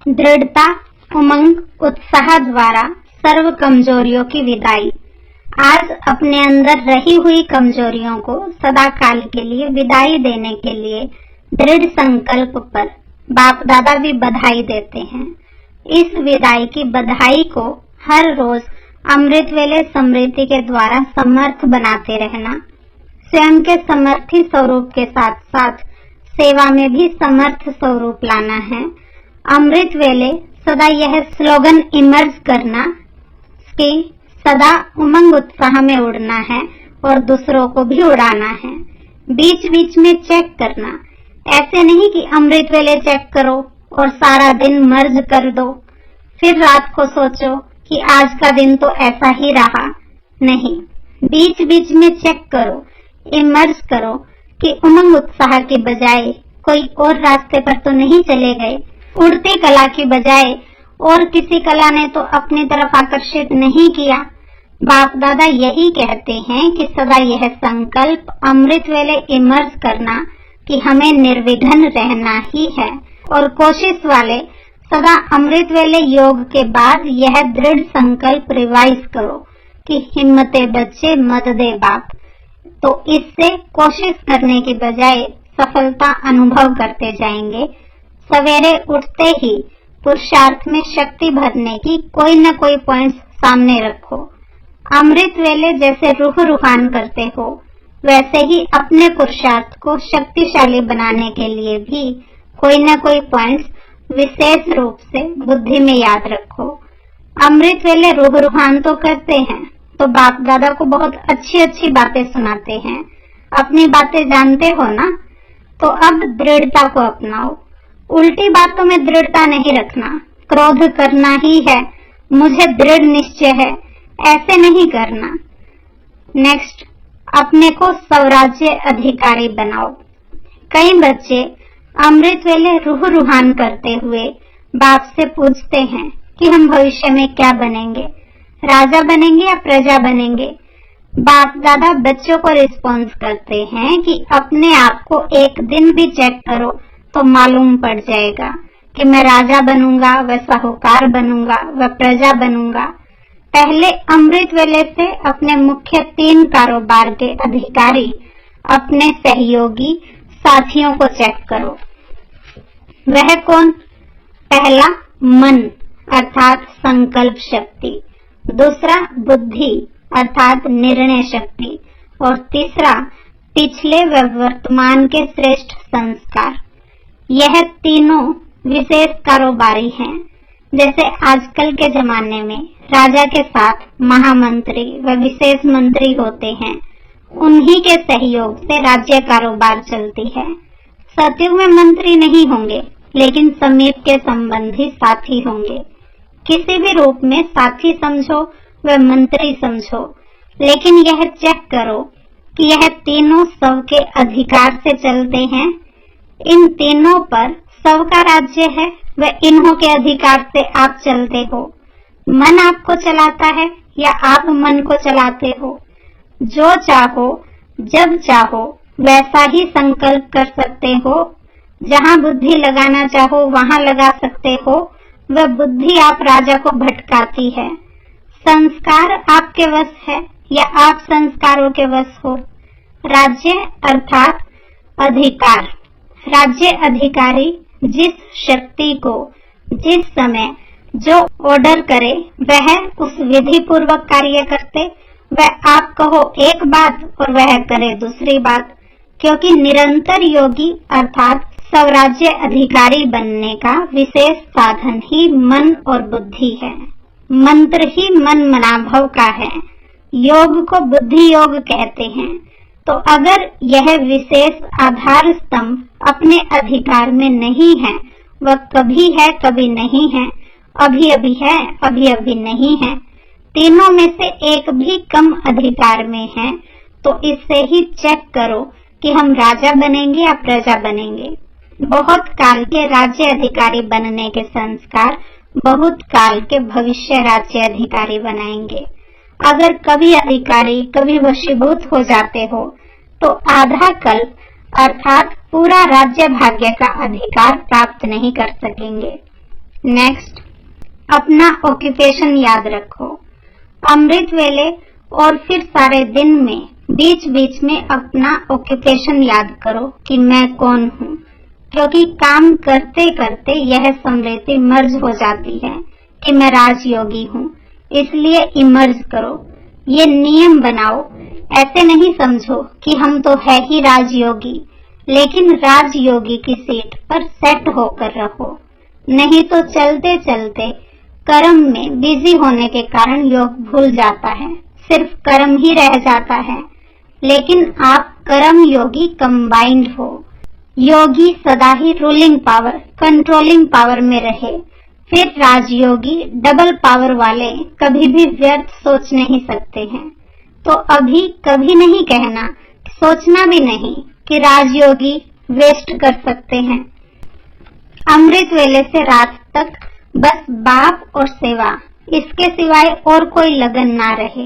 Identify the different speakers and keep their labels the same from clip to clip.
Speaker 1: दृढ़ता, उमंग, उत्साह द्वारा सर्व कमजोरियों की विदाई। आज अपने अंदर रही हुई कमजोरियों को सदा काल के लिए विदाई देने के लिए दृढ़ संकल्प पर बाप दादा भी बधाई देते हैं। इस विदाई की बधाई को हर रोज अमृत वेले स्मृति के द्वारा समर्थ बनाते रहना, स्वयं के समर्थी स्वरूप के साथ साथ सेवा में भी समर्थ स्वरूप लाना है। अमृत वेले सदा यह स्लोगन इमर्ज करना कि सदा उमंग उत्साह में उड़ना है और दूसरों को भी उड़ाना है। बीच बीच में चेक करना, ऐसे नहीं कि अमृत वेले चेक करो और सारा दिन मर्ज कर दो, फिर रात को सोचो कि आज का दिन तो ऐसा ही रहा। नहीं, बीच बीच में चेक करो, इमर्ज करो कि उमंग उत्साह के बजाय कोई और रास्ते पर तो नहीं चले गए, उड़ती कला की बजाय और किसी कला ने तो अपनी तरफ आकर्षित नहीं किया। बाप दादा यही कहते हैं कि सदा यह संकल्प अमृत वेले इमर्ज करना कि हमें निर्विघ्न रहना ही है, और कोशिश वाले सदा अमृत वेले योग के बाद यह दृढ़ संकल्प रिवाइज करो कि हिम्मते बच्चे मत दे बाप। तो इससे कोशिश करने की बजाय सफलता अनुभव करते जाएंगे। सवेरे उठते ही पुरुषार्थ में शक्ति भरने की कोई न कोई पॉइंट्स सामने रखो। अमृत वेले जैसे रूह रूहान करते हो, वैसे ही अपने पुरुषार्थ को शक्तिशाली बनाने के लिए भी कोई न कोई पॉइंट्स विशेष रूप से बुद्धि में याद रखो। अमृत वेले रूह रूहान तो करते हैं, तो बाप दादा को बहुत अच्छी अच्छी बातें सुनाते हैं। अपनी बातें जानते हो ना, तो अब दृढ़ता को अपनाओ। उल्टी बातों में दृढ़ता नहीं रखना, क्रोध करना ही है, मुझे दृढ़ निश्चय है, ऐसे नहीं करना। नेक्स्ट, अपने को स्वराज्य अधिकारी बनाओ। कई बच्चे अमृत वेले रूह रूहान करते हुए बाप से पूछते हैं कि हम भविष्य में क्या बनेंगे, राजा बनेंगे या प्रजा बनेंगे। बाप दादा बच्चों को रिस्पॉन्स करते हैं कि अपने आप को एक दिन भी चेक करो तो मालूम पड़ जाएगा कि मैं राजा बनूंगा, वह साहूकार बनूंगा, वह प्रजा बनूंगा। पहले अमृत वेले से अपने मुख्य 3 कारोबार के अधिकारी, अपने सहयोगी साथियों को चेक करो। वह कौन? पहला मन अर्थात संकल्प शक्ति, दूसरा बुद्धि अर्थात निर्णय शक्ति, और तीसरा पिछले व वर्तमान के श्रेष्ठ संस्कार। यह तीनों विशेष कारोबारी हैं। जैसे आजकल के जमाने में राजा के साथ महामंत्री व विशेष मंत्री होते हैं, उन्हीं के सहयोग से राज्य कारोबार चलती है। सतयुग में मंत्री नहीं होंगे, लेकिन समीप के संबंधी साथी होंगे। किसी भी रूप में साथी समझो व मंत्री समझो, लेकिन यह चेक करो कि यह तीनों सबके अधिकार से चलते हैं। इन तीनों पर सबका राज्य है व इन्हों के अधिकार से आप चलते हो। मन आपको चलाता है या आप मन को चलाते हो? जो चाहो जब चाहो वैसा ही संकल्प कर सकते हो। जहाँ बुद्धि लगाना चाहो वहाँ लगा सकते हो। वह बुद्धि आप राजा को भटकाती है। संस्कार आपके वश है या आप संस्कारों के वश हो? राज्य अर्थात अधिकार। राज्य अधिकारी जिस शक्ति को जिस समय जो ऑर्डर करे वह उस विधि पूर्वक कार्य करते। वह आप कहो एक बात और वह करे दूसरी बात, क्योंकि निरंतर योगी अर्थात स्वराज्य अधिकारी बनने का विशेष साधन ही मन और बुद्धि है। मंत्र ही मन मनाभव का है। योग को बुद्धि योग कहते हैं। तो अगर यह विशेष आधार स्तंभ अपने अधिकार में नहीं है, वह कभी है कभी नहीं है, अभी अभी है अभी अभी नहीं है, तीनों में से एक भी कम अधिकार में है, तो इससे ही चेक करो कि हम राजा बनेंगे या प्रजा बनेंगे। बहुत काल के राज्य अधिकारी बनने के संस्कार बहुत काल के भविष्य राज्य अधिकारी बनाएंगे। अगर कभी अधिकारी कभी वशीभूत हो जाते हो तो आधा कल्प अर्थात पूरा राज्य भाग्य का अधिकार प्राप्त नहीं कर सकेंगे। नेक्स्ट, अपना ऑक्यूपेशन याद रखो। अमृत वेले और फिर सारे दिन में बीच बीच में अपना ऑक्यूपेशन याद करो कि मैं कौन हूँ, क्योंकि काम करते करते यह स्मृति मर्ज हो जाती है कि मैं राजयोगी हूँ, इसलिए इमर्ज करो। ये नियम बनाओ, ऐसे नहीं समझो कि हम तो है ही राजयोगी, लेकिन राजयोगी की सीट पर सेट होकर रहो, नहीं तो चलते चलते कर्म में बिजी होने के कारण योग भूल जाता है, सिर्फ कर्म ही रह जाता है। लेकिन आप कर्म योगी कंबाइंड हो। योगी सदा ही रूलिंग पावर, कंट्रोलिंग पावर में रहे, फिर राजयोगी डबल पावर वाले कभी भी व्यर्थ सोच नहीं सकते हैं। तो अभी कभी नहीं कहना, सोचना भी नहीं कि राजयोगी वेस्ट कर सकते हैं। अमृत वेले से रात तक बस बाप और सेवा, इसके सिवाय और कोई लगन ना रहे।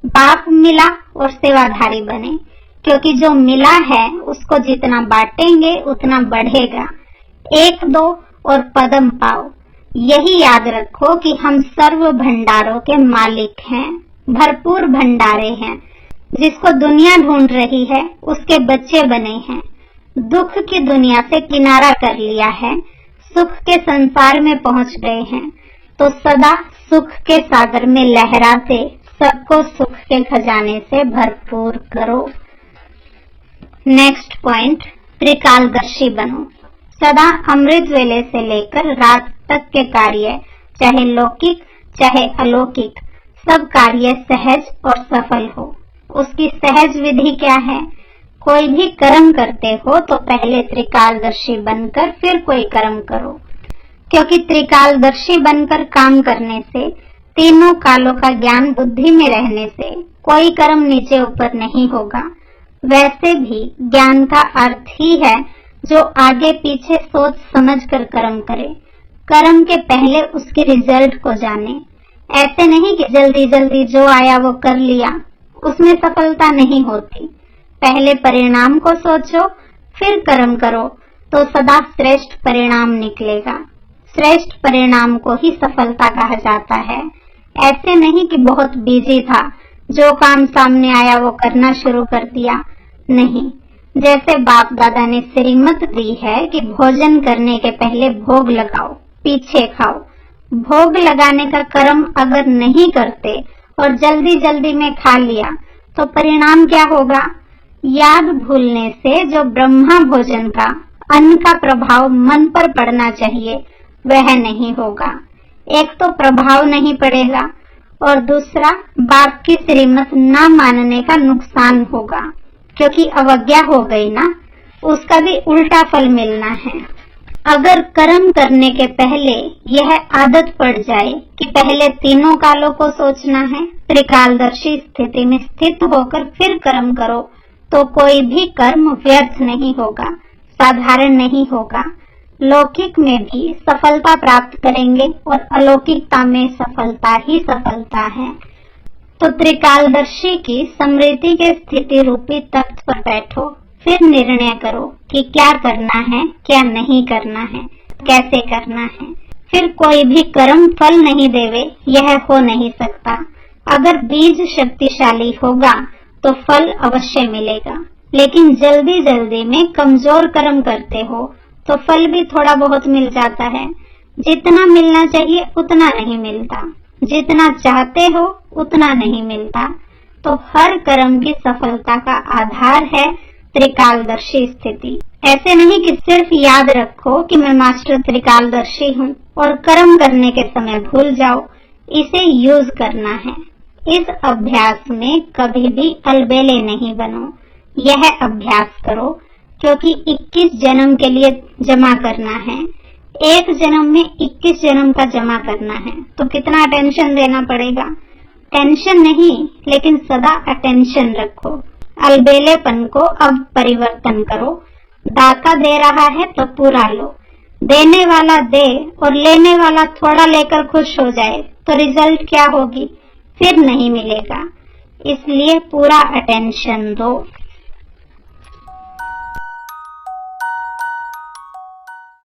Speaker 1: बाप मिला और सेवाधारी बने, क्योंकि जो मिला है उसको जितना बांटेंगे उतना बढ़ेगा। एक दो और पदम पाओ। यही याद रखो कि हम सर्व भंडारों के मालिक हैं, भरपूर भंडारे हैं। जिसको दुनिया ढूंढ रही है उसके बच्चे बने हैं। दुख की दुनिया से किनारा कर लिया है, सुख के संसार में पहुंच गए हैं, तो सदा सुख के सागर में लहराते सबको सुख के खजाने से भरपूर करो। नेक्स्ट पॉइंट, त्रिकालदर्शी बनो। सदा अमृत वेले से लेकर रात तक के कार्य, चाहे लौकिक चाहे अलौकिक, सब कार्य सहज और सफल हो। उसकी सहज विधि क्या है? कोई भी कर्म करते हो तो पहले त्रिकालदर्शी बनकर फिर कोई कर्म करो, क्योंकि त्रिकालदर्शी बनकर काम करने से, तीनों कालों का ज्ञान बुद्धि में रहने से कोई कर्म नीचे ऊपर नहीं होगा। वैसे भी ज्ञान का अर्थ ही है जो आगे पीछे सोच समझ कर कर्म करे, कर्म के पहले उसके रिजल्ट को जाने। ऐसे नहीं कि जल्दी जल्दी जो आया वो कर लिया, उसमें सफलता नहीं होती। पहले परिणाम को सोचो फिर कर्म करो तो सदा श्रेष्ठ परिणाम निकलेगा। श्रेष्ठ परिणाम को ही सफलता कहा जाता है। ऐसे नहीं कि बहुत बिजी था, जो काम सामने आया वो करना शुरू कर दिया, नहीं। जैसे बाप दादा ने श्रीमत दी है कि भोजन करने के पहले भोग लगाओ, पीछे खाओ। भोग लगाने का कर्म अगर नहीं करते और जल्दी जल्दी में खा लिया तो परिणाम क्या होगा? याद भूलने से जो ब्रह्मा भोजन का, अन्न का प्रभाव मन पर पड़ना चाहिए वह नहीं होगा। एक तो प्रभाव नहीं पड़ेगा और दूसरा बाप की श्रीमत न मानने का नुकसान होगा, क्योंकि अवज्ञा हो गई ना, उसका भी उल्टा फल मिलना है। अगर कर्म करने के पहले यह आदत पड़ जाए कि पहले तीनों कालों को सोचना है, त्रिकालदर्शी स्थिति में स्थित होकर फिर कर्म करो, तो कोई भी कर्म व्यर्थ नहीं होगा, साधारण नहीं होगा। लौकिक में भी सफलता प्राप्त करेंगे और अलौकिकता में सफलता ही सफलता है। तो त्रिकालदर्शी की स्मृति के स्थिति रूपी तख्त पर बैठो, फिर निर्णय करो कि क्या करना है, क्या नहीं करना है, कैसे करना है। फिर कोई भी कर्म फल नहीं देवे, यह हो नहीं सकता। अगर बीज शक्तिशाली होगा तो फल अवश्य मिलेगा, लेकिन जल्दी जल्दी में कमजोर कर्म करते हो तो फल भी थोड़ा बहुत मिल जाता है। जितना मिलना चाहिए उतना नहीं मिलता, जितना चाहते हो उतना नहीं मिलता। तो हर कर्म की सफलता का आधार है त्रिकालदर्शी स्थिति। ऐसे नहीं कि सिर्फ याद रखो कि मैं मास्टर त्रिकालदर्शी हूँ और कर्म करने के समय भूल जाओ। इसे यूज करना है। इस अभ्यास में कभी भी अलबेले नहीं बनो। यह अभ्यास करो, क्योंकि 21 जन्म के लिए जमा करना है। एक जन्म में 21 जन्म का जमा करना है, तो कितना अटेंशन देना पड़ेगा? टेंशन नहीं, लेकिन सदा अटेंशन रखो। अलबेलेपन को अब परिवर्तन करो। दाता दे रहा है तो पूरा लो। देने वाला दे और लेने वाला थोड़ा लेकर खुश हो जाए तो रिजल्ट क्या होगी? फिर नहीं मिलेगा। इसलिए पूरा अटेंशन दो।